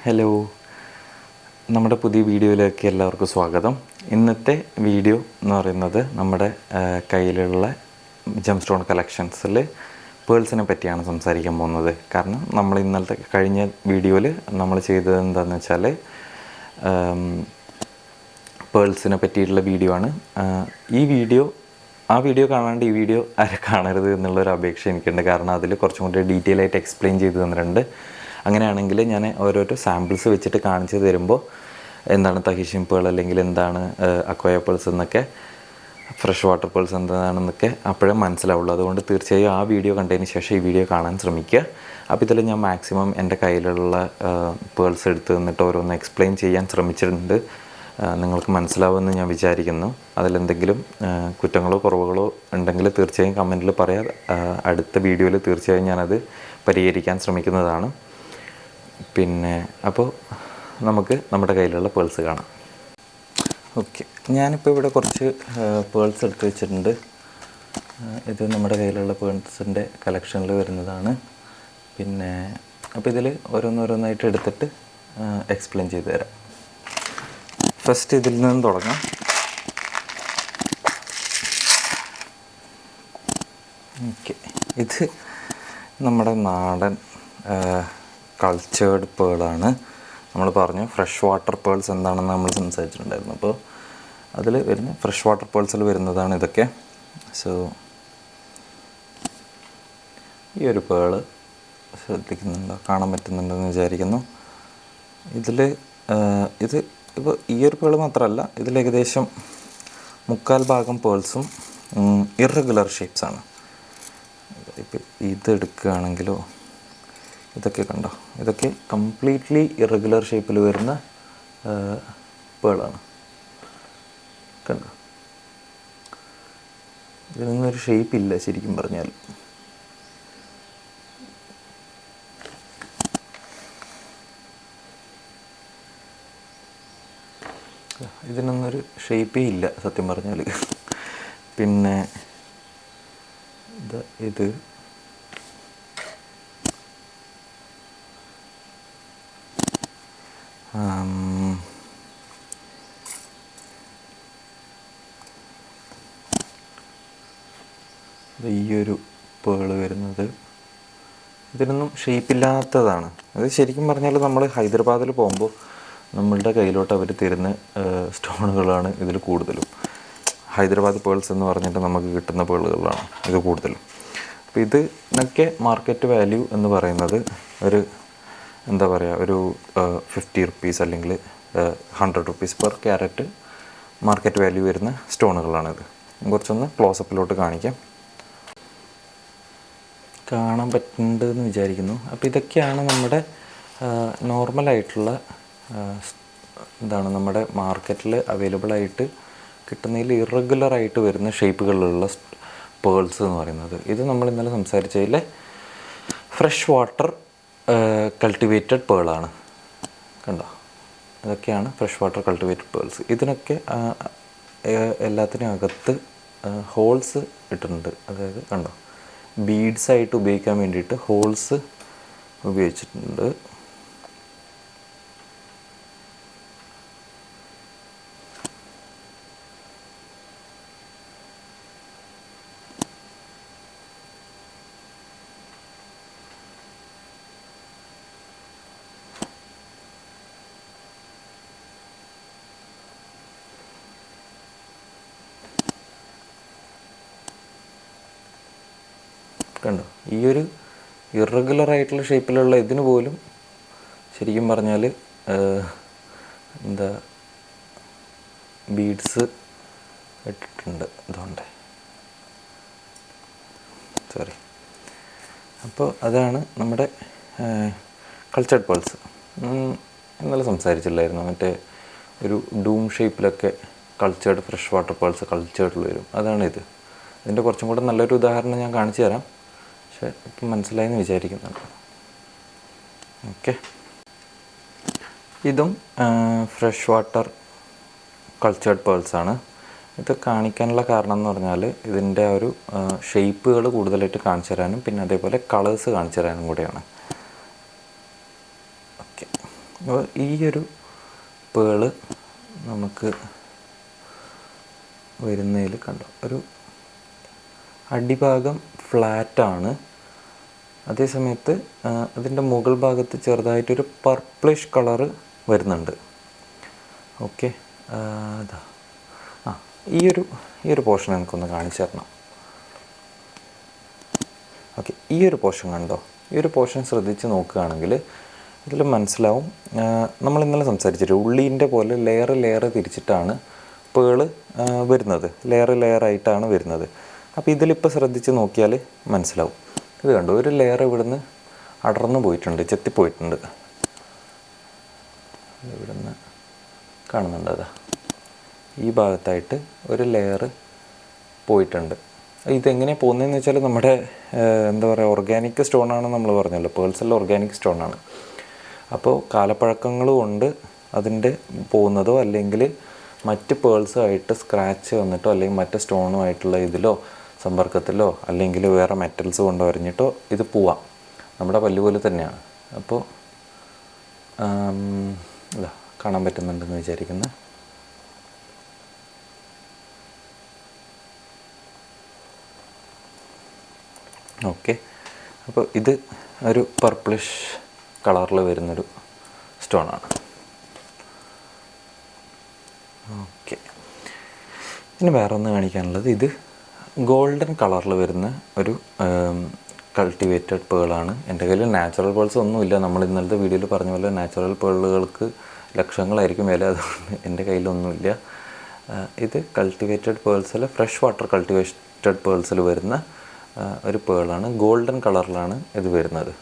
Hello, നമ്മുടെ പുതിയ വീഡിയോയിലേക്ക് എല്ലാവർക്കും സ്വാഗതം. ഇന്നത്തെ വീഡിയോ എന്ന് പറയുന്നത് നമ്മുടെ കയ്യിലുള്ള ജെം സ്റ്റോൺ കളക്ഷൻസിൽ പേൾസിനെ പറ്റിയാണ് സംസാരിക്കാൻ പോകുന്നത്. കാരണം നമ്മൾ ഇന്നലത്തെ കഴിഞ്ഞ വീഡിയോയിൽ നമ്മൾ ചെയ്തത് എന്താണെന്ന് വെച്ചാൽ പേൾസിനെ പറ്റിയിട്ടുള്ള വീഡിയോ ആണ്. ആ വീഡിയോ കാണാണ്ട് ഈ വീഡിയോ കാണരുത് എന്നുള്ളൊരു അപേക്ഷ എനിക്കുണ്ട്. കാരണം അതിൽ കുറച്ചും കൂടി ഡീറ്റെയിൽ ആയിട്ട് എക്സ്പ്ലെയിൻ ചെയ്ത് തന്നിട്ടുണ്ട്. അങ്ങനെയാണെങ്കിൽ ഞാൻ ഓരോരോ സാമ്പിൾസ് വെച്ചിട്ട് കാണിച്ചു തരുമ്പോൾ എന്താണ് തഹിഷിൻ പേൾ അല്ലെങ്കിൽ എന്താണ് അക്വയ പേൾസ് എന്നൊക്കെ, ഫ്രഷ് വാട്ടർ പേൾസ് എന്താണെന്നൊക്കെ അപ്പോഴേ മനസ്സിലാവുള്ളൂ. അതുകൊണ്ട് തീർച്ചയായും ആ വീഡിയോ കണ്ടതിന് ശേഷം ഈ വീഡിയോ കാണാൻ ശ്രമിക്കുക. അപ്പോൾ ഇതിൽ ഞാൻ മാക്സിമം എൻ്റെ കയ്യിലുള്ള പേൾസ് എടുത്ത് തന്നിട്ട് ഓരോന്ന് എക്സ്പ്ലെയിൻ ചെയ്യാൻ ശ്രമിച്ചിട്ടുണ്ട്. നിങ്ങൾക്ക് മനസ്സിലാവുമെന്ന് ഞാൻ വിചാരിക്കുന്നു. അതിലെന്തെങ്കിലും കുറ്റങ്ങളോ കുറവുകളോ ഉണ്ടെങ്കിൽ തീർച്ചയായും കമൻറ്റിൽ പറയാം. അടുത്ത വീഡിയോയിൽ തീർച്ചയായും ഞാനത് പരിഹരിക്കാൻ ശ്രമിക്കുന്നതാണ്. പിന്നെ അപ്പോൾ നമുക്ക് നമ്മുടെ കയ്യിലുള്ള പേൾസ് കാണാം. ഓക്കെ, ഞാനിപ്പോൾ ഇവിടെ കുറച്ച് പേൾസ് എടുത്ത് വെച്ചിട്ടുണ്ട്. ഇത് നമ്മുടെ കയ്യിലുള്ള പേൾസിൻ്റെ കളക്ഷനിൽ വരുന്നതാണ്. പിന്നെ അപ്പോൾ ഇതിൽ ഓരോന്നോരോന്നായിട്ട് എടുത്തിട്ട് എക്സ്പ്ലെയിൻ ചെയ്തു തരാം. ഫസ്റ്റ് ഇതിൽ നിന്ന് തുടങ്ങാം. ഓക്കെ, ഇത് നമ്മുടെ നാടൻ കൾച്ചേർഡ് പേളാണ്. നമ്മൾ പറഞ്ഞു ഫ്രഷ് വാട്ടർ പേൾസ് എന്താണെന്ന് നമ്മൾ സംസാരിച്ചിട്ടുണ്ടായിരുന്നു. അപ്പോൾ അതിൽ വരുന്ന ഫ്രഷ് വാട്ടർ പേൾസിൽ വരുന്നതാണ് ഇതൊക്കെ. സോ ഈ ഒരു പേള് ശ്രദ്ധിക്കുന്നുണ്ടോ, കാണാൻ പറ്റുന്നുണ്ടെന്ന് വിചാരിക്കുന്നു. ഇത് ഇപ്പോൾ ഈ ഒരു പേള് മാത്രമല്ല, ഇതിൽ ഏകദേശം 3/4 ഭാഗം പേൾസും ഇറഗുലർ ഷേപ്സാണ്. ഇപ്പോൾ ഇതെടുക്കുകയാണെങ്കിലോ ഇതൊക്കെ കണ്ടോ, ഇതൊക്കെ കംപ്ലീറ്റ്ലി ഇറഗുലർ ഷേപ്പിൽ വരുന്ന പേളാണ്. കണ്ടോ, ഇതിനൊന്നൊരു ഷേപ്പില്ല ശരിക്കും പറഞ്ഞാൽ. ഇതിനൊന്നൊരു ഷേപ്പേ ഇല്ല സത്യം പറഞ്ഞാൽ. പിന്നെ ഇത് ഈയൊരു പേള് വരുന്നത് ഇതിനൊന്നും ഷേപ്പില്ലാത്തതാണ്. അത് ശരിക്കും പറഞ്ഞാൽ നമ്മൾ ഹൈദരാബാദിൽ പോകുമ്പോൾ നമ്മളുടെ കയ്യിലോട്ട് അവർ തരുന്ന സ്റ്റോണുകളാണ് ഇതിൽ കൂടുതലും. ഹൈദരാബാദ് പേൾസ് എന്ന് പറഞ്ഞിട്ട് നമുക്ക് കിട്ടുന്ന പേളുകളാണ് ഇത് കൂടുതലും. അപ്പോൾ ഇതിനൊക്കെ മാർക്കറ്റ് വാല്യൂ എന്ന് പറയുന്നത് ഒരു എന്താ പറയുക, ഒരു 50 റുപ്പീസ് അല്ലെങ്കിൽ 100 rupees per carrot market value വരുന്ന സ്റ്റോണുകളാണിത്. കുറച്ചൊന്ന് ക്ലോസപ്പിലോട്ട് കാണിക്കാം. കാണാൻ പറ്റുന്നുണ്ട് എന്ന് വിചാരിക്കുന്നു. അപ്പോൾ ഇതൊക്കെയാണ് നമ്മുടെ നോർമലായിട്ടുള്ള നമ്മുടെ മാർക്കറ്റിൽ അവൈലബിൾ ആയിട്ട് കിട്ടുന്നതിൽ ഇറഗുലറായിട്ട് വരുന്ന ഷേപ്പുകളിലുള്ള പേൾസ് എന്ന് പറയുന്നത്. ഇത് നമ്മൾ ഇന്നലെ സംസാരിച്ചതിൽ ഫ്രഷ് വാട്ടർ കൾട്ടിവേറ്റഡ് പേളാണ്. കണ്ടോ, ഇതൊക്കെയാണ് ഫ്രഷ് വാട്ടർ കൾട്ടിവേറ്റഡ് പേൾസ്. ഇതിനൊക്കെ എല്ലാത്തിനും അകത്ത് ഹോൾസ് ഇട്ടിട്ടുണ്ട്. അതായത് കണ്ടോ, ബീഡ്സായിട്ട് ഉപയോഗിക്കാൻ വേണ്ടിയിട്ട് ഹോൾസ് ഉപയോഗിച്ചിട്ടുണ്ട്. കണ്ടോ, ഈ ഒരു ഇറഗുലറായിട്ടുള്ള ഷേപ്പിലുള്ള ഇതിന് പോലും ശരിക്കും പറഞ്ഞാൽ ബീഡ്സ് ഇട്ടിട്ടുണ്ട്. അതുകൊണ്ട് സോറി. അപ്പോൾ അതാണ് നമ്മുടെ കൾച്ചർഡ് പേൾസ്. ഇന്നലെ സംസാരിച്ചില്ലായിരുന്നു, മറ്റേ ഒരു ഡൂം ഷേപ്പിലൊക്കെ കൾച്ചേർഡ് ഫ്രഷ് വാട്ടർ പേൾസ് കൾച്ചേർഡിൽ വരും. അതാണിത്. ഇതിൻ്റെ കുറച്ചും കൂടെ നല്ലൊരു ഉദാഹരണം ഞാൻ കാണിച്ചു തരാം. പക്ഷേ ഇപ്പം മനസ്സിലായെന്ന് വിചാരിക്കുന്നുണ്ട്. ഓക്കെ, ഇതും ഫ്രഷ് വാട്ടർ കൾച്ചേർഡ് പേൾസാണ്. ഇത് കാണിക്കാനുള്ള കാരണം എന്ന് പറഞ്ഞാൽ ഇതിൻ്റെ ഒരു ഷേപ്പുകൾ കൂടുതലായിട്ട് കാണിച്ചു തരാനും പിന്നെ അതേപോലെ കളേഴ്സ് കാണിച്ചു തരാനും കൂടെയാണ്. ഓക്കെ, അപ്പോൾ ഈ ഒരു പേള് നമുക്ക് വരുന്നതിൽ കണ്ടോ ഒരു അടിഭാഗം ഫ്ലാറ്റാണ്, അതേസമയത്ത് അതിൻ്റെ മുകൾ ഭാഗത്ത് ചെറുതായിട്ടൊരു പർപ്പിളിഷ് കളറ് വരുന്നുണ്ട്. ഓക്കെ, അതാ ഈ ഒരു പോർഷൻ എനിക്കൊന്ന് കാണിച്ചു തരണം. ഓക്കെ, ഈ ഒരു പോർഷൻ കണ്ടോ, ഈ ഒരു പോർഷൻ ശ്രദ്ധിച്ച് നോക്കുകയാണെങ്കിൽ ഇതിൽ മനസ്സിലാവും. നമ്മൾ ഇന്നലെ സംസാരിച്ചിട്ട് ഉള്ളീൻ്റെ പോലെ ലെയർ തിരിച്ചിട്ടാണ് പേള് വരുന്നത്, ലെയർ ആയിട്ടാണ് വരുന്നത്. അപ്പോൾ ഇതിലിപ്പോൾ ശ്രദ്ധിച്ച് നോക്കിയാൽ മനസ്സിലാവും. ഇത് കണ്ടോ, ഒരു ലെയർ ഇവിടുന്ന് അടർന്നു പോയിട്ടുണ്ട്, ചെത്തിപ്പോയിട്ടുണ്ട്. ഇവിടുന്ന് കാണുന്നുണ്ട്, അതാ ഈ ഭാഗത്തായിട്ട് ഒരു ലെയർ പോയിട്ടുണ്ട്. ഇതെങ്ങനെയാണ് പോകുന്നതെന്ന് വെച്ചാൽ നമ്മുടെ എന്താ പറയുക, ഓർഗാനിക് സ്റ്റോണാണ് നമ്മൾ പറഞ്ഞല്ലോ, പേൾസെല്ലാം ഓർഗാനിക് സ്റ്റോണാണ്. അപ്പോൾ കാലപ്പഴക്കങ്ങൾ കൊണ്ട് അതിൻ്റെ പോകുന്നതോ അല്ലെങ്കിൽ മറ്റ് പേൾസുമായിട്ട് സ്ക്രാച്ച് വന്നിട്ടോ അല്ലെങ്കിൽ മറ്റ് സ്റ്റോണുമായിട്ടുള്ള ഇതിലോ സമ്പർക്കത്തിലോ അല്ലെങ്കിൽ വേറെ മെറ്റൽസ് കൊണ്ട് വരഞ്ഞിട്ടോ ഇത് പോവാം. നമ്മുടെ പല്ല് പോലെ തന്നെയാണ്. അപ്പോൾ ഇതാ കാണാൻ പറ്റുന്നുണ്ടെന്ന് വിചാരിക്കുന്നു. ഓക്കെ, അപ്പോൾ ഇത് ഒരു പർപ്പിളിഷ് കളറിൽ വരുന്നൊരു സ്റ്റോണാണ്. ഓക്കെ, ഇനി വേറെ ഒന്ന് കാണിക്കാനുള്ളത്, ഇത് ഗോൾഡൻ കളറിൽ വരുന്ന ഒരു കൾട്ടിവേറ്റഡ് പേളാണ്. എൻ്റെ കയ്യിൽ നാച്ചുറൽ പേൾസ് ഒന്നുമില്ല. നമ്മൾ ഇന്നലത്തെ വീഡിയോയിൽ പറഞ്ഞ പോലെ നാച്ചുറൽ പേളുകൾക്ക് ലക്ഷങ്ങളായിരിക്കും വില, അതുകൊണ്ട് എൻ്റെ കയ്യിലൊന്നുമില്ല. ഇത് കൾട്ടിവേറ്റഡ് പേൾസിൽ ഫ്രഷ് വാട്ടർ കൾട്ടിവേറ്റഡ് പേൾസിൽ വരുന്ന ഒരു പേളാണ്. ഗോൾഡൻ കളറിലാണ് ഇത് വരുന്നത്.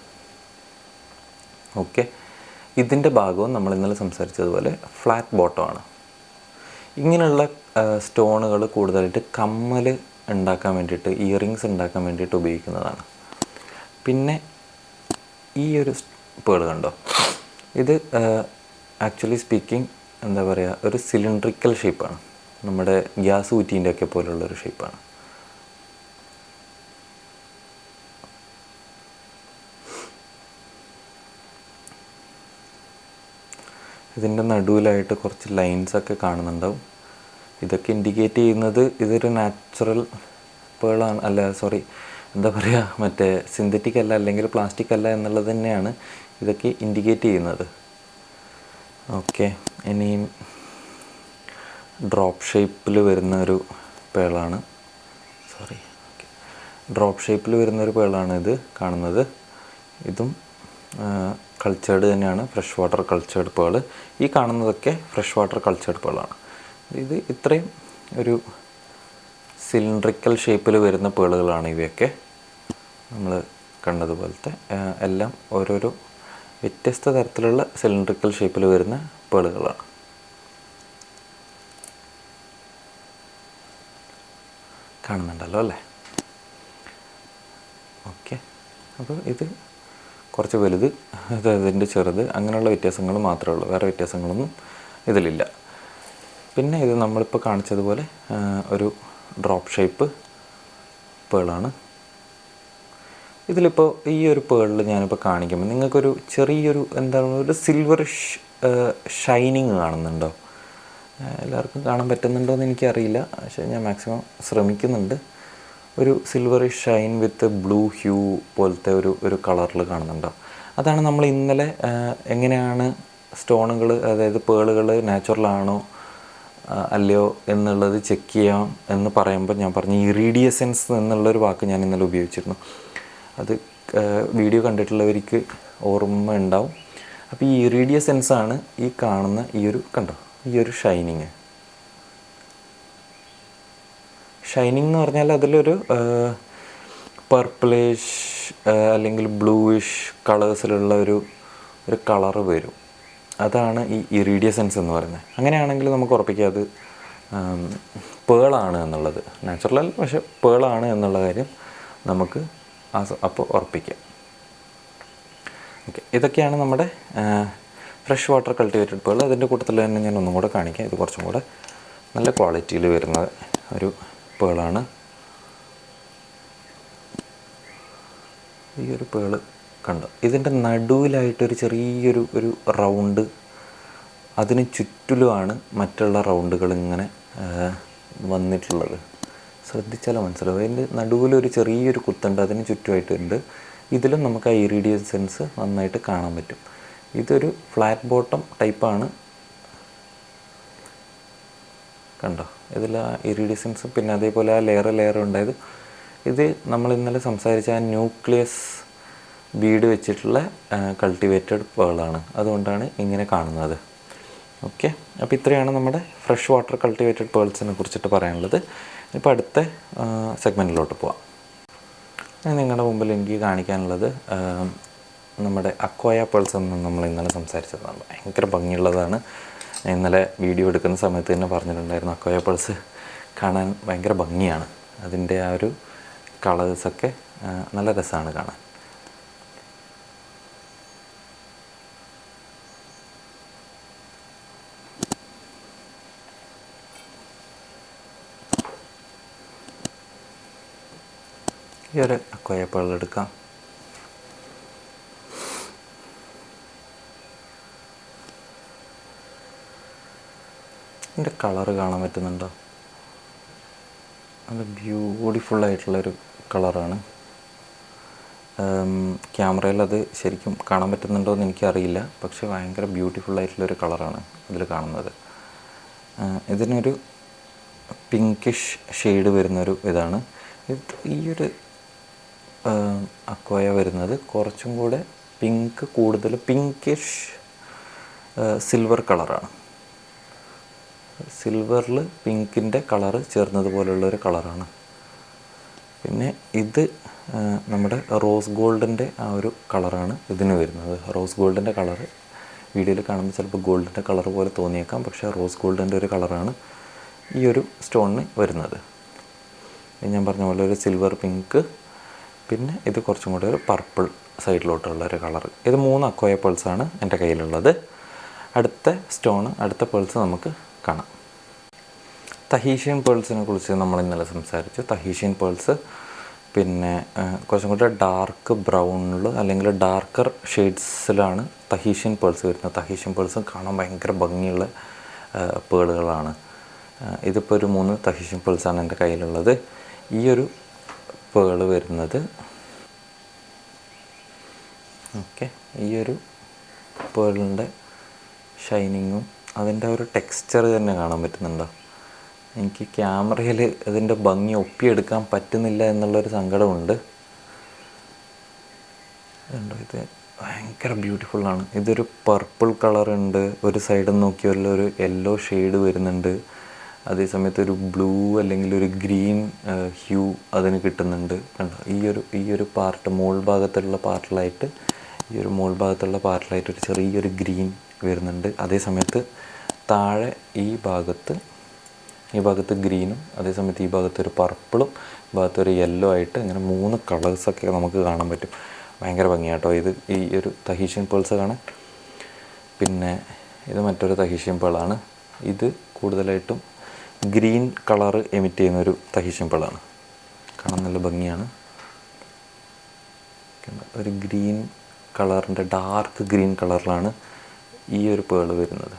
ഓക്കെ, ഇതിൻ്റെ ഭാഗവും നമ്മൾ ഇന്നലെ സംസാരിച്ചതുപോലെ ഫ്ലാറ്റ് ബോട്ടമാണ്. ഇങ്ങനെയുള്ള സ്റ്റോണുകൾ കൂടുതലായിട്ട് കമ്മൽ ഉണ്ടാക്കാൻ വേണ്ടിയിട്ട്, ഇയറിങ്സ് ഉണ്ടാക്കാൻ വേണ്ടിയിട്ട് ഉപയോഗിക്കുന്നതാണ്. പിന്നെ ഈ ഒരു പേള് കണ്ടോ, ഇത് ആക്ച്വലി സ്പീക്കിംഗ് എന്താ പറയുക, ഒരു സിലിണ്ട്രിക്കൽ ഷേപ്പാണ്. നമ്മുടെ ഗ്യാസ് കുറ്റീൻ്റെ ഒക്കെ പോലുള്ളൊരു ഷേപ്പാണ്. ഇതിൻ്റെ നടുവിലായിട്ട് കുറച്ച് ലൈൻസൊക്കെ കാണുന്നുണ്ടാവും. ഇതൊക്കെ ഇൻഡിക്കേറ്റ് ചെയ്യുന്നത് ഇതൊരു നാച്ചുറൽ പേളാണ്, അല്ല സോറി എന്താ പറയുക, മറ്റേ സിന്തറ്റിക് അല്ല അല്ലെങ്കിൽ പ്ലാസ്റ്റിക് അല്ല എന്നുള്ളത് തന്നെയാണ് ഇതൊക്കെ ഇൻഡിക്കേറ്റ് ചെയ്യുന്നത്. ഓക്കെ, ഇനിയും ഡ്രോപ്പ് ഷേപ്പിൽ വരുന്ന ഒരു പേളാണ്, ഡ്രോപ്പ് ഷേപ്പിൽ വരുന്നൊരു പേളാണ് ഇത് കാണുന്നത്. ഇതും കൾച്ചേർഡ് തന്നെയാണ്, ഫ്രഷ് വാട്ടർ കൾച്ചേർഡ് പേള്. ഈ കാണുന്നതൊക്കെ ഫ്രഷ് വാട്ടർ കൾച്ചേർഡ് പേളാണ്. ഇത് ഇത്രയും ഒരു സിലിണ്ട്രിക്കൽ ഷേപ്പിൽ വരുന്ന പേളുകളാണ് ഇവയൊക്കെ. നമ്മൾ കണ്ടതുപോലത്തെ എല്ലാം ഓരോരോ വ്യത്യസ്ത തരത്തിലുള്ള സിലിണ്ട്രിക്കൽ ഷേപ്പിൽ വരുന്ന പേളുകളാണ്. കാണുന്നുണ്ടല്ലോ അല്ലേ? ഓക്കെ, അപ്പോൾ ഇത് കുറച്ച് വലുത്, അതിൻ്റെ ചെറുത്, അങ്ങനെയുള്ള വ്യത്യാസങ്ങൾ മാത്രമേ ഉള്ളൂ, വേറെ വ്യത്യാസങ്ങളൊന്നും ഇതിലില്ല. പിന്നെ ഇത് നമ്മളിപ്പോൾ കാണിച്ചതുപോലെ ഒരു ഡ്രോപ്പ് ഷേപ്പ് പേളാണ്. ഇതിലിപ്പോൾ ഈ ഒരു പേളിൽ ഞാനിപ്പോൾ കാണിക്കുമ്പോൾ നിങ്ങൾക്കൊരു ചെറിയൊരു എന്താണ് ഒരു സിൽവറിഷ് ഷൈനിങ് കാണുന്നുണ്ടോ? എല്ലാവർക്കും കാണാൻ പറ്റുന്നുണ്ടോ എന്ന് എനിക്കറിയില്ല, പക്ഷേ ഞാൻ മാക്സിമം ശ്രമിക്കുന്നുണ്ട്. ഒരു silverish shine with blue hue പോലത്തെ ഒരു കളറിൽ കാണുന്നുണ്ടോ? അതാണ് നമ്മൾ ഇന്നലെ എങ്ങനെയാണ് സ്റ്റോണുകൾ, അതായത് പേളുകൾ നാച്ചുറലാണോ അല്ലയോ എന്നുള്ളത് ചെക്ക് ചെയ്യാം എന്ന് പറയുമ്പോൾ ഞാൻ പറഞ്ഞു ഇറീഡിയസെൻസ് എന്നുള്ളൊരു വാക്ക് ഞാൻ ഇന്നലെ ഉപയോഗിച്ചിരുന്നു. അത് വീഡിയോ കണ്ടിട്ടുള്ളവർക്ക് ഓർമ്മ ഉണ്ടാവും. അപ്പോൾ ഈ ഇറീഡിയസെൻസാണ് ഈ കാണുന്ന ഈ ഒരു കണ്ടോ, ഈ ഒരു ഷൈനിങ് എന്ന് പറഞ്ഞാൽ അതിലൊരു പർപ്പിളിഷ് അല്ലെങ്കിൽ ബ്ലൂയിഷ് കളേഴ്സിലുള്ള ഒരു കളറ് വരും. അതാണ് ഈ ഇറീഡിയസെൻസ് എന്ന് പറയുന്നത്. അങ്ങനെയാണെങ്കിൽ നമുക്ക് ഉറപ്പിക്കാം അത് പേളാണ് എന്നുള്ളത്. നാച്ചുറൽ പക്ഷേ പേളാണ് എന്നുള്ള കാര്യം നമുക്ക് അപ്പോൾ ഉറപ്പിക്കാം. ഓക്കെ, ഇതൊക്കെയാണ് നമ്മുടെ ഫ്രഷ് വാട്ടർ കൾട്ടിവേറ്റഡ് പേൾ. അതിൻ്റെ കൂട്ടത്തിൽ തന്നെ ഞാൻ ഒന്നും കൂടെ കാണിക്കാം. ഇത് കുറച്ചും കൂടെ നല്ല ക്വാളിറ്റിയിൽ വരുന്ന ഒരു പേളാണ്. ഈ ഒരു പേള് കണ്ടോ, ഇതിൻ്റെ നടുവിലായിട്ടൊരു ചെറിയൊരു റൗണ്ട്, അതിന് ചുറ്റിലുമാണ് മറ്റുള്ള റൗണ്ടുകൾ ഇങ്ങനെ വന്നിട്ടുള്ളത്. ശ്രദ്ധിച്ചാലോ മനസ്സിലാവും. അതിൻ്റെ നടുവിലൊരു ചെറിയൊരു കുത്തുണ്ട്, അതിന് ചുറ്റുമായിട്ടുണ്ട്. ഇതിലും നമുക്ക് ആ ഇറിഡിയസൻസ് നന്നായിട്ട് കാണാൻ പറ്റും. ഇതൊരു ഫ്ലാറ്റ് ബോട്ടം ടൈപ്പാണ്. കണ്ടോ, ഇതിൽ ആ ഇറിഡിയസൻസ്, പിന്നെ അതേപോലെ ആ ലെയർ ഉണ്ടായത്. ഇത് നമ്മൾ ഇന്നലെ സംസാരിച്ച ആ ന്യൂക്ലിയസ് ബീഡ് വെച്ചിട്ടുള്ള കൾട്ടിവേറ്റഡ് പേളാണ്. അതുകൊണ്ടാണ് ഇങ്ങനെ കാണുന്നത്. ഓക്കെ, അപ്പോൾ ഇത്രയാണ് നമ്മുടെ ഫ്രഷ് വാട്ടർ കൾട്ടിവേറ്റഡ് പേൾസിനെ കുറിച്ചിട്ട് പറയാനുള്ളത്. ഇപ്പോൾ അടുത്ത സെഗ്മെൻറ്റിലോട്ട് പോവാം. നിങ്ങളുടെ മുമ്പിൽ എനിക്ക് കാണിക്കാനുള്ളത് നമ്മുടെ അക്വായ പേൾസ് എന്ന് നമ്മൾ ഇന്നലെ സംസാരിച്ചതാണ്. ഭയങ്കര ഭംഗിയുള്ളതാണ്. ഇന്നലെ വീഡിയോ എടുക്കുന്ന സമയത്ത് തന്നെ പറഞ്ഞിട്ടുണ്ടായിരുന്നു, അക്വായ പേൾസ് കാണാൻ ഭയങ്കര ഭംഗിയാണ്. അതിൻ്റെ ആ ഒരു കളേഴ്സൊക്കെ നല്ല രസമാണ് കാണാൻ. ഈ ഒരു അക്വായ പേൾ എടുക്കാം. ഇതിൻ്റെ കളറ് കാണാൻ പറ്റുന്നുണ്ടോ? നല്ല ബ്യൂട്ടിഫുള്ളായിട്ടുള്ളൊരു കളറാണ്. ക്യാമറയിൽ അത് ശരിക്കും കാണാൻ പറ്റുന്നുണ്ടോ എന്ന് എനിക്കറിയില്ല, പക്ഷേ ഭയങ്കര ബ്യൂട്ടിഫുള്ളായിട്ടുള്ളൊരു കളറാണ് ഇതിൽ കാണുന്നത്. ഇതിനൊരു പിങ്കിഷ് ഷെയ്ഡ് വരുന്നൊരു ഇതാണ്. ഈ ഒരു അക്വായ വരുന്നത് കുറച്ചും കൂടെ പിങ്ക്, കൂടുതൽ പിങ്കിഷ് സിൽവർ കളറാണ്. സിൽവറിൽ പിങ്കിൻ്റെ കളറ് ചേർന്നതുപോലുള്ളൊരു കളറാണ്. പിന്നെ ഇത് നമ്മുടെ റോസ് ഗോൾഡിൻ്റെ ആ ഒരു കളറാണ് ഇതിന് വരുന്നത്. റോസ് ഗോൾഡിൻ്റെ കളറ് വീഡിയോയിൽ കാണുമ്പോൾ ചിലപ്പോൾ ഗോൾഡിൻ്റെ കളർ പോലെ തോന്നിയേക്കാം, പക്ഷേ റോസ് ഗോൾഡിൻ്റെ ഒരു കളറാണ് ഈ ഒരു സ്റ്റോണിന് വരുന്നത്. ഞാൻ പറഞ്ഞ പോലെ ഒരു സിൽവർ പിങ്ക്, പിന്നെ ഇത് കുറച്ചും കൂടെ ഒരു പർപ്പിൾ സൈഡിലോട്ടുള്ള ഒരു കളറ്. ഇത് 3 അക്വായ പേൾസാണ് എൻ്റെ കയ്യിലുള്ളത്. അടുത്ത പേൾസ് നമുക്ക് കാണാം. തഹീഷ്യൻ പേൾസിനെ കുറിച്ച് നമ്മൾ ഇന്നലെ സംസാരിച്ചു. തഹീഷ്യൻ പേൾസ് പിന്നെ കുറച്ചും കൂടെ ഡാർക്ക് ബ്രൗണിൽ അല്ലെങ്കിൽ ഡാർക്കർ ഷെയ്ഡ്സിലാണ് തഹീഷ്യൻ പേൾസ് വരുന്നത്. തഹീഷ്യൻ പേൾസ് കാണാൻ ഭയങ്കര ഭംഗിയുള്ള പേളുകളാണ്. ഇതിപ്പോൾ ഒരു 3 തഹീഷ്യൻ പേൾസാണ് എൻ്റെ കയ്യിലുള്ളത്. ഈ ഒരു പേള് വരുന്നത് ഈ ഒരു പേളിൻ്റെ ഷൈനിങ്ങും അതിൻ്റെ ഒരു ടെക്സ്ചർ തന്നെ കാണാൻ പറ്റുന്നുണ്ടോ? എനിക്ക് ക്യാമറയിൽ അതിൻ്റെ ഭംഗി ഒപ്പിയെടുക്കാൻ പറ്റുന്നില്ല എന്നുള്ളൊരു സങ്കടമുണ്ട്. ഇത് ഭയങ്കര ബ്യൂട്ടിഫുള്ളാണ്. ഇതൊരു പർപ്പിൾ കളറുണ്ട്, ഒരു സൈഡിൽ നോക്കിയാൽ ഒരു യെല്ലോ ഷെയ്ഡ് വരുന്നുണ്ട്, അതേസമയത്ത് ഒരു ബ്ലൂ അല്ലെങ്കിൽ ഒരു ഗ്രീൻ ഹ്യൂ അതിന് കിട്ടുന്നുണ്ട്. കണ്ടോ, ഈ ഒരു പാർട്ട് മോൾ ഭാഗത്തുള്ള പാർട്ടിലായിട്ട് ഒരു ചെറിയൊരു ഗ്രീൻ വരുന്നുണ്ട്. അതേസമയത്ത് താഴെ ഈ ഭാഗത്ത് ഗ്രീനും, അതേസമയത്ത് ഈ ഭാഗത്ത് ഒരു പർപ്പിളും, ഈ ഭാഗത്ത് ഒരു യെല്ലോ ആയിട്ട് ഇങ്ങനെ 3 കളേഴ്സൊക്കെ നമുക്ക് കാണാൻ പറ്റും. ഭയങ്കര ഭംഗിയാട്ടോ ഈ ഒരു തഹീഷ്യൻ പേൾസ് കാണാൻ. പിന്നെ ഇത് മറ്റൊരു തഹീഷ്യൻ പേളാണ്. ഇത് കൂടുതലായിട്ടും ഗ്രീൻ കളറ് എമിറ്റ് ചെയ്യുന്നൊരു തഹീഷ്യൻ പേളാണ്. കാണാൻ നല്ല ഭംഗിയാണ്. ഒരു ഗ്രീൻ കളറിൻ്റെ ഡാർക്ക് ഗ്രീൻ കളറിലാണ് ഈ ഒരു പേള് വരുന്നത്.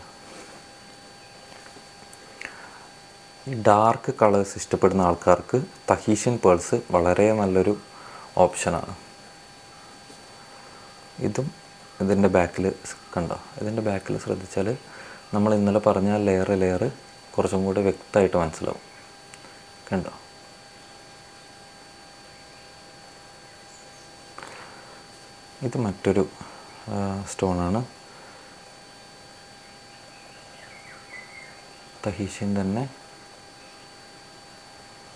ഈ ഡാർക്ക് കളേഴ്സ് ഇഷ്ടപ്പെടുന്ന ആൾക്കാർക്ക് തഹീഷ്യൻ പേൾസ് വളരെ നല്ലൊരു ഓപ്ഷനാണ്. ഇതിൻ്റെ ബാക്കിൽ കണ്ടോ, ഇതിൻ്റെ ബാക്കിൽ ശ്രദ്ധിച്ചാൽ നമ്മൾ ഇന്നലെ പറഞ്ഞ ലെയർ കുറച്ചും കൂടി വ്യക്തമായിട്ട് മനസ്സിലാവും. കണ്ടോ, ഇത് മറ്റൊരു സ്റ്റോണാണ്. തഹീഷ്യൻ തന്നെ.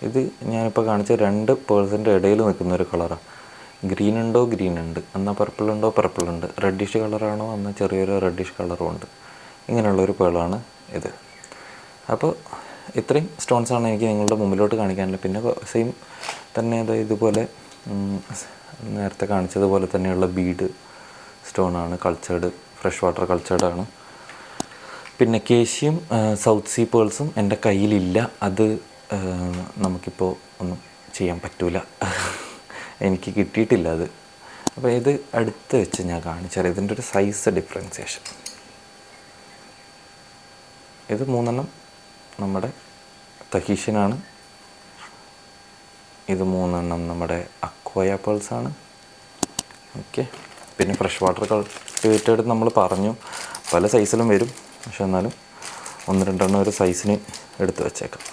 ഇത് ഞാനിപ്പോൾ കാണിച്ച 2 പേഴ്സിൻ്റെ ഇടയിൽ നിൽക്കുന്നൊരു കളറാണ്. ഗ്രീൻ ഉണ്ടോ ഗ്രീൻ ഉണ്ട്, എന്നാൽ പർപ്പിൾ ഉണ്ടോ പർപ്പിൾ ഉണ്ട്, റെഡിഷ് കളറാണോ എന്നാൽ ചെറിയൊരു റെഡിഷ് കളറും ഉണ്ട്. ഇങ്ങനെയുള്ളൊരു പേളാണ് ഇത്. അപ്പോൾ ഇത്രയും സ്റ്റോൺസാണ് എനിക്ക് നിങ്ങളുടെ മുമ്പിലോട്ട് കാണിക്കാനുള്ളത്. പിന്നെ സെയിം തന്നെ ഇതുപോലെ നേരത്തെ കാണിച്ചതുപോലെ തന്നെയുള്ള ബീഡ് സ്റ്റോണാണ്, കൾച്ചേർഡ്, ഫ്രഷ് വാട്ടർ കൾച്ചേർഡാണ്. പിന്നെ കേശിയും സൗത്ത് സീ പേൾസും എൻ്റെ കയ്യിലില്ല. അത് നമുക്കിപ്പോൾ ഒന്നും ചെയ്യാൻ പറ്റില്ല, എനിക്ക് കിട്ടിയിട്ടില്ല. അപ്പോൾ ഇത് അടുത്ത് വെച്ച് ഞാൻ കാണിച്ചാൽ ഇതിൻ്റെ ഒരു സൈസ് ഡിഫറൻസിയേഷൻ. ഇത് 3 നമ്മുടെ തഹീഷ്യനാണ്, ഇത് 3 നമ്മുടെ അക്വയ പേൾസാണ്. ഓക്കെ, പിന്നെ ഫ്രഷ് വാട്ടർ കൾട്ടിവേറ്റഡ് നമ്മൾ പറഞ്ഞു പല സൈസിലും വരും, പക്ഷെ എന്നാലും 1-2 ഒരു സൈസിന് എടുത്ത് വെച്ചേക്കാം.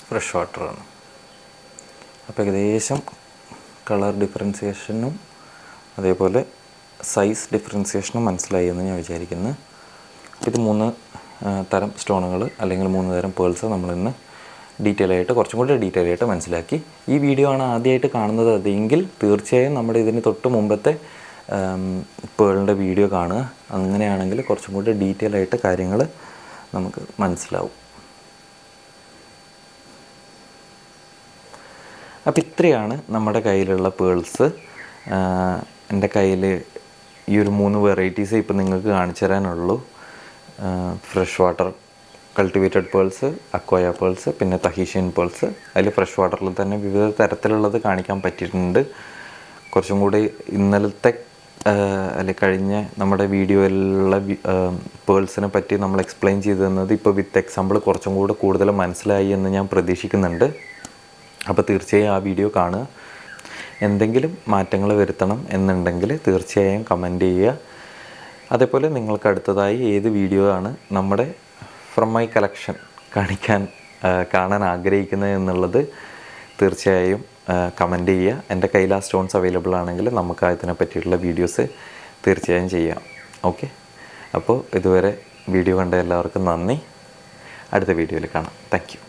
ഫ്രഷ് വാട്ടറാണ്. അപ്പോൾ ഏകദേശം കളർ ഡിഫറൻസിയേഷനും അതേപോലെ സൈസ് ഡിഫറൻസിയേഷനും മനസ്സിലായി എന്ന് ഞാൻ വിചാരിക്കുന്നു. ഇത് 3 തരം സ്റ്റോണുകൾ അല്ലെങ്കിൽ 3 തരം പേൾസ് നമ്മളിന്ന് കുറച്ചും കൂടി ഡീറ്റെയിൽ ആയിട്ട് മനസ്സിലാക്കി. ഈ വീഡിയോ ആണ് ആദ്യമായിട്ട് കാണുന്നത് അതെങ്കിൽ തീർച്ചയായും നമ്മുടെ ഇതിന് തൊട്ട് മുമ്പത്തെ പേളിൻ്റെ വീഡിയോ കാണുക. അങ്ങനെയാണെങ്കിൽ കുറച്ചും കൂടി ഡീറ്റെയിൽ ആയിട്ട് കാര്യങ്ങൾ നമുക്ക് മനസ്സിലാവും. അപ്പോൾ ഇത്രയാണ് നമ്മുടെ കയ്യിലുള്ള പേൾസ്. എൻ്റെ കയ്യിൽ ഈ ഒരു 3 വെറൈറ്റീസ് ഇപ്പോൾ നിങ്ങൾക്ക് കാണിച്ചു തരാനുള്ളൂ. Fresh water cultivated pearls, Akoya pearls, പിന്നെ തഹീഷ്യൻ പേൾസ്. അതിൽ ഫ്രഷ് വാട്ടറിൽ തന്നെ വിവിധ തരത്തിലുള്ളത് കാണിക്കാൻ പറ്റിയിട്ടുണ്ട്. കുറച്ചും കൂടി ഇന്നലത്തെ അല്ലെങ്കിൽ കഴിഞ്ഞ നമ്മുടെ വീഡിയോയിലുള്ള പേൾസിനെ പറ്റി നമ്മൾ എക്സ്പ്ലെയിൻ ചെയ്തു തന്നത് ഇപ്പോൾ വിത്ത് എക്സാമ്പിൾ കുറച്ചും കൂടി കൂടുതൽ മനസ്സിലായി എന്ന് ഞാൻ പ്രതീക്ഷിക്കുന്നുണ്ട്. അപ്പോൾ തീർച്ചയായും ആ വീഡിയോ കാണുക. എന്തെങ്കിലും മാറ്റങ്ങൾ വരുത്തണം എന്നുണ്ടെങ്കിൽ തീർച്ചയായും കമൻറ്റ് ചെയ്യുക. അതേപോലെ നിങ്ങൾക്ക് അടുത്തതായി ഏത് വീഡിയോ ആണ് നമ്മുടെ ഫ്രം മൈ കളക്ഷൻ കാണാൻ ആഗ്രഹിക്കുന്നത് എന്നുള്ളത് തീർച്ചയായും കമൻറ്റ് ചെയ്യുക. എൻ്റെ കയ്യിൽ ആ സ്റ്റോൺസ് അവൈലബിൾ ആണെങ്കിൽ നമുക്ക് അതിനെ പറ്റിയിട്ടുള്ള വീഡിയോസ് തീർച്ചയായും ചെയ്യാം. ഓക്കെ, അപ്പോൾ ഇതുവരെ വീഡിയോ കണ്ട എല്ലാവർക്കും നന്ദി. അടുത്ത വീഡിയോയിൽ കാണാം. Thank you.